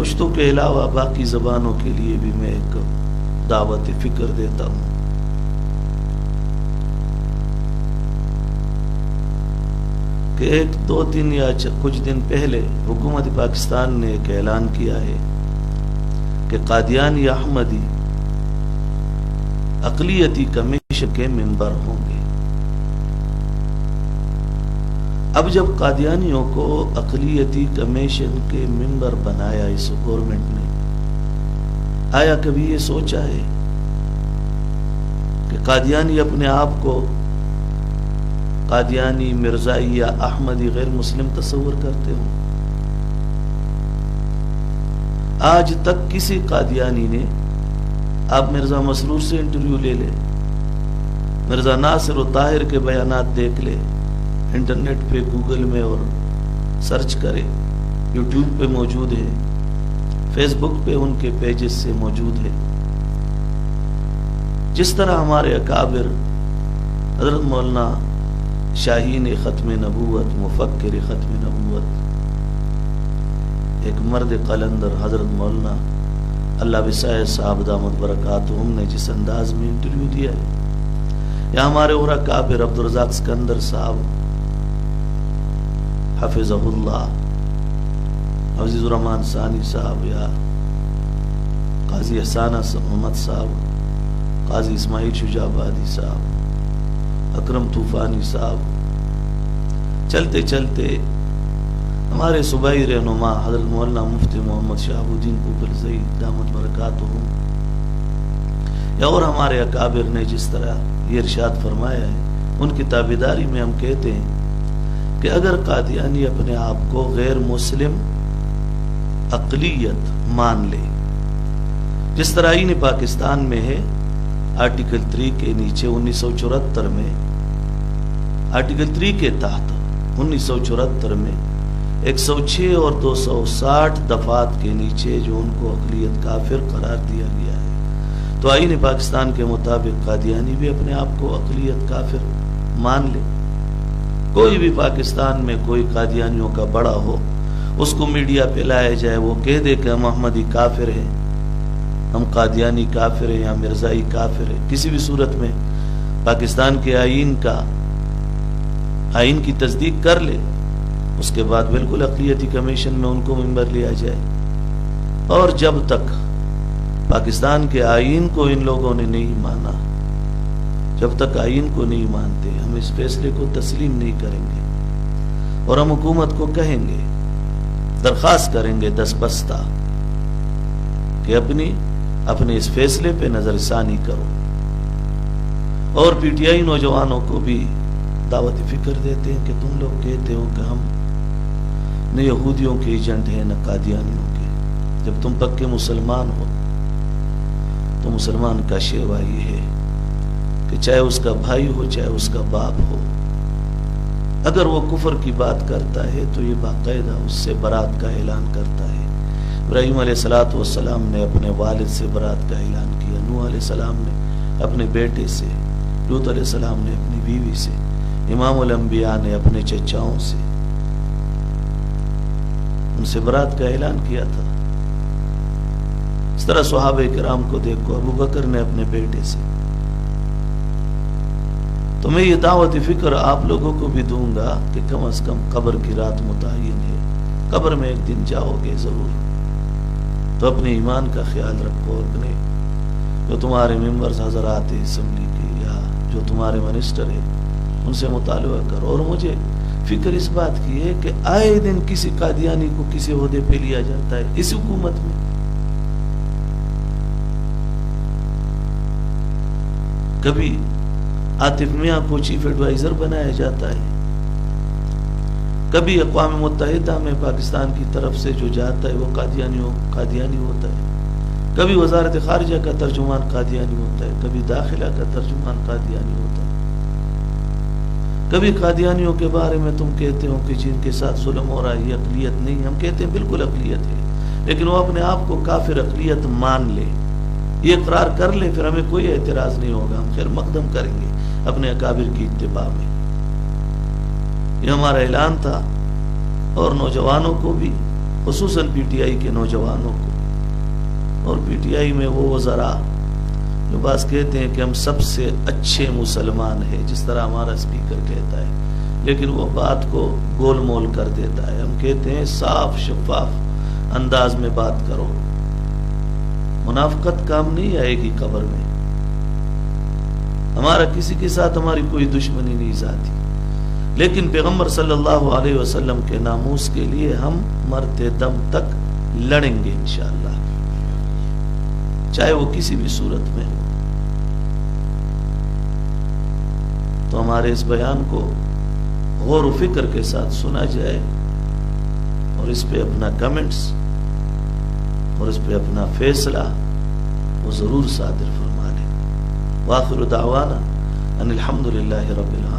پشتو کے علاوہ باقی زبانوں کے لیے بھی میں ایک دعوت فکر دیتا ہوں. کہ 1-2 دن یا کچھ دن پہلے حکومت پاکستان نے ایک اعلان کیا ہے کہ قادیانی احمدی اقلیتی کمیشن کے ممبر ہوں گے. اب جب قادیانیوں کو اقلیتی کمیشن کے ممبر بنایا اس گورنمنٹ نے، آیا کبھی یہ سوچا ہے کہ قادیانی اپنے آپ کو قادیانی، مرزائی یا احمدی غیر مسلم تصور کرتے ہوں؟ آج تک کسی قادیانی نے، آپ مرزا مسرور سے انٹرویو لے لے، مرزا ناصر و طاہر کے بیانات دیکھ لے، انٹرنیٹ پہ گوگل میں اور سرچ کرے، یوٹیوب پہ موجود ہے، فیس بک پہ ان کے پیجز سے موجود ہے. جس طرح ہمارے اکابر حضرت مولانا شاہین ختم نبوت، مفکر ختم نبوت، ایک مرد قلندر حضرت مولانا اللہ بسائے صاحب دامت برکاتہم نے جس انداز میں انٹرویو دیا ہے، یا ہمارے اور اکابر عبدالرزاق سکندر صاحب حفظہ اللہ، عزیز الرحمن ثانی صاحب، یا قاضی احسانہ محمد صاحب، قاضی اسماعیل شجاع آبادی صاحب، اکرم طوفانی صاحب، چلتے چلتے ہمارے صوبائی رہنما حضرت مولانا مفتی محمد شہاب الدین کوکلزئی دامت برکاتہم، یا اور ہمارے اکابر نے جس طرح یہ ارشاد فرمایا ہے، ان کی تابعداری میں ہم کہتے ہیں کہ اگر قادیانی اپنے آپ کو غیر مسلم اقلیت مان لے، جس طرح آئین پاکستان میں ہے، آرٹیکل 3 کے نیچے 1974 میں، آرٹیکل 3 کے تحت 1974 میں 106 اور 260 دفعات کے نیچے جو ان کو اقلیت کافر قرار دیا گیا ہے، تو آئین پاکستان کے مطابق قادیانی بھی اپنے آپ کو اقلیت کافر مان لے. کوئی بھی پاکستان میں کوئی قادیانیوں کا بڑا ہو، اس کو میڈیا پہ لایا جائے، وہ کہہ دے کہ ہم احمدی کافر ہیں، ہم قادیانی کافر ہیں یا مرزائی کافر ہیں، کسی بھی صورت میں پاکستان کے آئین کی تصدیق کر لے، اس کے بعد بالکل اقلیتی کمیشن میں ان کو ممبر لیا جائے. اور جب تک پاکستان کے آئین کو ان لوگوں نے نہیں مانا، جب تک آئین کو نہیں مانتے، ہم اس فیصلے کو تسلیم نہیں کریں گے، اور ہم حکومت کو کہیں گے، درخواست کریں گے دستبستہ کہ اپنے اس فیصلے پہ نظر ثانی کرو. اور پی ٹی آئی نوجوانوں کو بھی دعوت فکر دیتے ہیں کہ تم لوگ کہتے ہو کہ ہم نہ یہودیوں کے ایجنٹ ہیں نہ قادیانیوں کے. جب تم پکے مسلمان ہو تو مسلمان کا شیوا یہ ہے کہ چاہے اس کا بھائی ہو چاہے اس کا باپ ہو، اگر وہ کفر کی بات کرتا ہے تو یہ باقاعدہ اس سے برات کا اعلان کرتا ہے. ابراہیم علیہ السلام نے اپنے والد سے برات کا اعلان کیا، نوح علیہ السلام نے اپنے بیٹے سے، لوط علیہ السلام نے اپنی بیوی سے، امام الانبیاء نے اپنے چچاؤں سے، ان سے برات کا اعلان کیا تھا. اس طرح صحابہ کرام کو دیکھو، ابو بکر نے اپنے بیٹے سے. تو میں یہ دعوت فکر آپ لوگوں کو بھی دوں گا کہ کم از کم قبر کی رات متعین ہے، قبر میں ایک دن جاؤ گے ضرور، تو اپنے ایمان کا خیال رکھو. اپنے جو تمہارے ممبرز حضرات اسمبلی کے یا جو تمہارے منسٹر ہیں ان سے مطالبہ کرو. اور مجھے فکر اس بات کی ہے کہ آئے دن کسی قادیانی کو کسی عہدے پہ لیا جاتا ہے اس حکومت میں. کبھی عاطف میاں کو چیف ایڈوائزر بنایا جاتا ہے، کبھی اقوام متحدہ میں پاکستان کی طرف سے جو جاتا ہے وہ قادیانی ہوتا ہے، کبھی وزارت خارجہ کا ترجمان قادیانی ہوتا ہے، کبھی داخلہ کا ترجمان قادیانی ہوتا ہے. کبھی قادیانیوں کے بارے میں تم کہتے ہو کہ جن کے ساتھ ظلم ہو رہا ہے یہ اقلیت نہیں، ہم کہتے ہیں بالکل اقلیت ہے، لیکن وہ اپنے آپ کو کافر اقلیت مان لے، یہ اقرار کر لے، پھر ہمیں کوئی اعتراض نہیں ہوگا، ہم خیر مقدم کریں گے اپنے اکابر کی اتباع میں. یہ ہمارا اعلان تھا. اور نوجوانوں کو بھی خصوصاً پی ٹی آئی کے نوجوانوں کو، اور پی ٹی آئی میں وہ وزراء جو بعض کہتے ہیں کہ ہم سب سے اچھے مسلمان ہیں، جس طرح ہمارا اسپیکر کہتا ہے، لیکن وہ بات کو گول مول کر دیتا ہے۔ ہم کہتے ہیں صاف شفاف انداز میں بات کرو۔ منافقت کام نہیں آئے گی قبر میں۔ ہمارا کسی کے ساتھ ہماری کوئی دشمنی نہیں ذاتی، لیکن پیغمبر صلی اللہ علیہ وسلم کے ناموس کے لیے ہم مرتے دم تک لڑیں گے انشاءاللہ، چاہے وہ کسی بھی صورت میں ہو۔ تو ہمارے اس بیان کو غور و فکر کے ساتھ سنا جائے، اور اس پہ اپنا کمنٹس اور اس پہ اپنا فیصلہ وہ ضرور صادر فرما لیں۔ وآخر دعوانا ان الحمد للہ رب العالمین۔